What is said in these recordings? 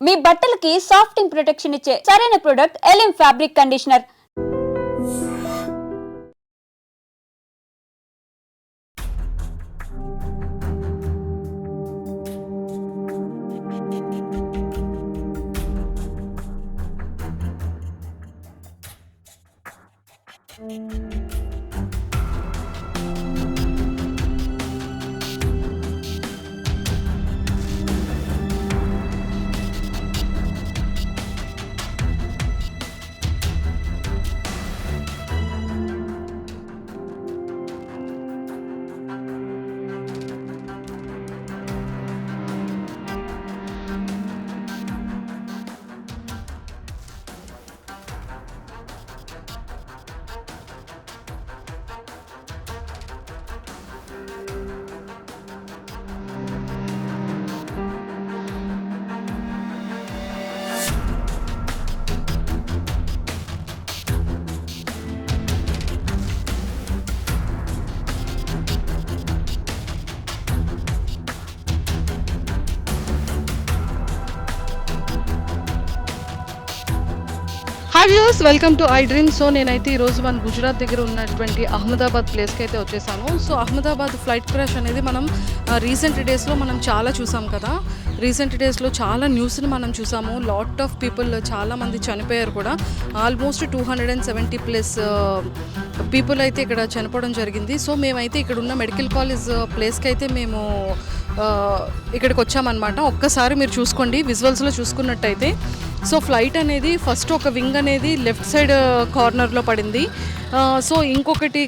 మీ బట్టలకి సాఫ్టింగ్ ప్రొటెక్షన్ ఇచ్చే సరైన ప్రొడక్ట్ ఎలిమ్ fabric conditioner. Hi viewers, welcome to I dream. So నేనైతే ఈరోజు మన గుజరాత్ దగ్గర ఉన్నటువంటి అహ్మదాబాద్ ప్లేస్కి అయితే వచ్చేసాను. సో అహ్మదాబాద్ ఫ్లైట్ క్రాష్ అనేది మనం రీసెంట్ డేస్లో మనం చాలా చూసాం కదా. రీసెంట్ డేస్లో చాలా న్యూస్ని మనం చూసాము. లాట్ ఆఫ్ పీపుల్, చాలామంది చనిపోయారు కూడా. ఆల్మోస్ట్ 270+ పీపుల్ అయితే ఇక్కడ చనిపోవడం జరిగింది. సో మేమైతే ఇక్కడ ఉన్న మెడికల్ కాలేజ్ ప్లేస్కి అయితే మేము ఇక్కడికి వచ్చామన్నమాట. ఒక్కసారి మీరు చూసుకోండి, విజువల్స్లో చూసుకున్నట్టయితే. సో ఫ్లైట్ అనేది ఫస్ట్ ఒక వింగ్ అనేది లెఫ్ట్ సైడ్ కార్నర్లో పడింది. సో ఇంకొకటి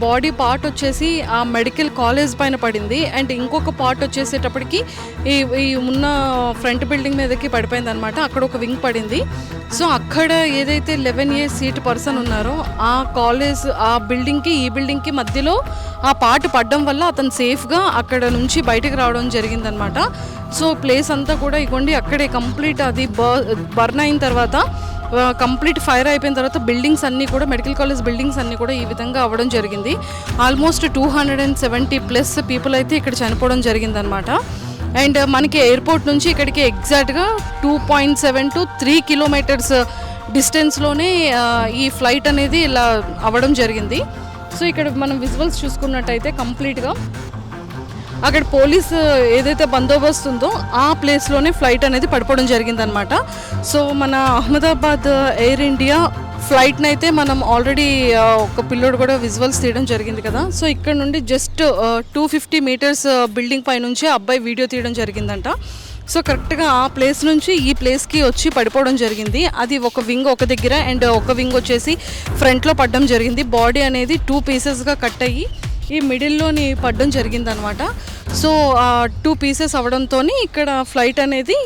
బాడీ పార్ట్ వచ్చేసి ఆ మెడికల్ కాలేజ్ పైన పడింది. అండ్ ఇంకొక పార్ట్ వచ్చేసేటప్పటికి ఈ ఉన్న ఫ్రంట్ బిల్డింగ్ మీదకి పడిపోయింది అనమాట. అక్కడ ఒక వింగ్ పడింది. సో అక్కడ ఏదైతే 11A సీట్ పర్సన్ ఉన్నారో ఆ కాలేజ్, ఆ బిల్డింగ్కి ఈ బిల్డింగ్కి మధ్యలో ఆ పార్ట్ పడడం వల్ల అతను సేఫ్గా అక్కడ నుంచి బయటకు రావడం జరిగిందనమాట. సో ప్లేస్ అంతా కూడా ఇగోండి అక్కడే కంప్లీట్ అది బర్న్ అయిన తర్వాత, కంప్లీట్ ఫైర్ అయిపోయిన తర్వాత బిల్డింగ్స్ అన్నీ కూడా, మెడికల్ కాలేజ్ బిల్డింగ్స్ అన్నీ కూడా ఈ విధంగా అవ్వడం జరిగింది. ఆల్మోస్ట్ 270+ పీపుల్ అయితే ఇక్కడ చనిపోవడం జరిగిందనమాట. అండ్ మనకి ఎయిర్పోర్ట్ నుంచి ఇక్కడికి ఎగ్జాక్ట్గా 2.7 to 3 kilometers డిస్టెన్స్లోనే ఈ ఫ్లైట్ అనేది ఇలా అవ్వడం జరిగింది. సో ఇక్కడ మనం విజువల్స్ చూసుకున్నట్టయితే కంప్లీట్గా అక్కడ పోలీస్ ఏదైతే బందోబస్తు ఉందో ఆ ప్లేస్లోనే ఫ్లైట్ అనేది పడిపోవడం జరిగిందనమాట. సో మన అహ్మదాబాద్ ఎయిర్ ఇండియా ఫ్లైట్ని అయితే మనం ఆల్రెడీ ఒక పిల్లోడు కూడా విజువల్స్ తీయడం జరిగింది కదా. సో ఇక్కడ నుండి జస్ట్ 250 meters బిల్డింగ్ పై నుంచి అబ్బాయి వీడియో తీయడం జరిగిందంట. సో కరెక్ట్గా ఆ ప్లేస్ నుంచి ఈ ప్లేస్కి వచ్చి పడిపోవడం జరిగింది. అది ఒక వింగ్ ఒక దగ్గర అండ్ ఒక వింగ్ వచ్చేసి ఫ్రంట్లో పడడం జరిగింది. బాడీ అనేది 2 pieces కట్ అయ్యి ఈ మిడిల్లోని పడడం జరిగిందనమాట. సో 2 pieces అవ్వడంతో ఇక్కడ ఫ్లైట్ అనేది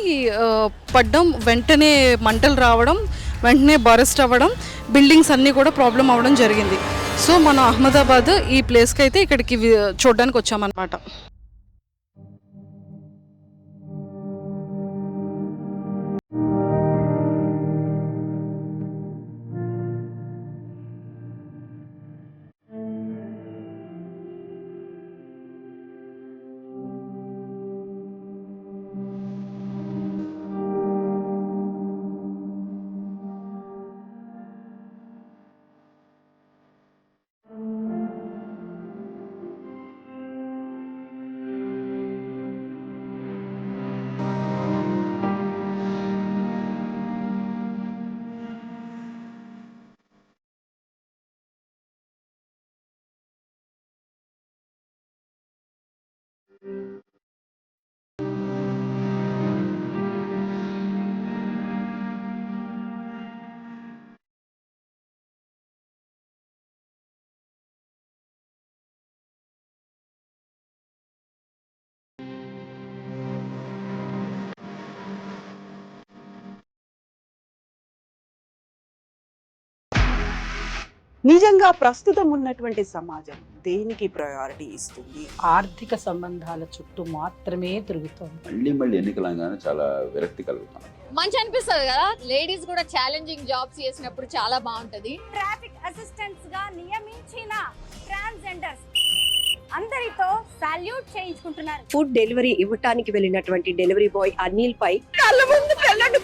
పడడం, వెంటనే మంటలు రావడం, వెంటనే బరస్ట్ అవ్వడం, బిల్డింగ్స్ అన్నీ కూడా ప్రాబ్లం అవ్వడం జరిగింది. సో మన అహ్మదాబాద్ ఈ ప్లేస్కి అయితే ఇక్కడికి చూడడానికి వచ్చామన్నమాట. నిజంగా ప్రస్తుతం ఉన్నటువంటి సమాజం దేనికి ప్రయారిటీ ఇస్తుంది? ఆర్థిక సంబంధాల చుట్టూ మాత్రమే తిరుగుతోంది. మళ్ళీ ఎన్నికలంగానే చాలా విరక్తి కలుగుతాం. మంచి అనిపిస్తుంది కదా, లేడీస్ కూడా ఛాలెంజింగ్ జాబ్స్ చేసినప్పుడు చాలా బాగుంటది. ట్రాఫిక్ అసిస్టెంట్స్ గా నియమించిన ట్రాన్స్జెండర్స్ అందరితో సాల్యూట్ చేయించుకుంటున్నారు. ఫుడ్ డెలివరీ ఇవ్వటానికి వెళ్ళినటువంటి డెలివరీ బాయ్ అనిల్ పై కళ్ళ ముందు పెళ్ళండి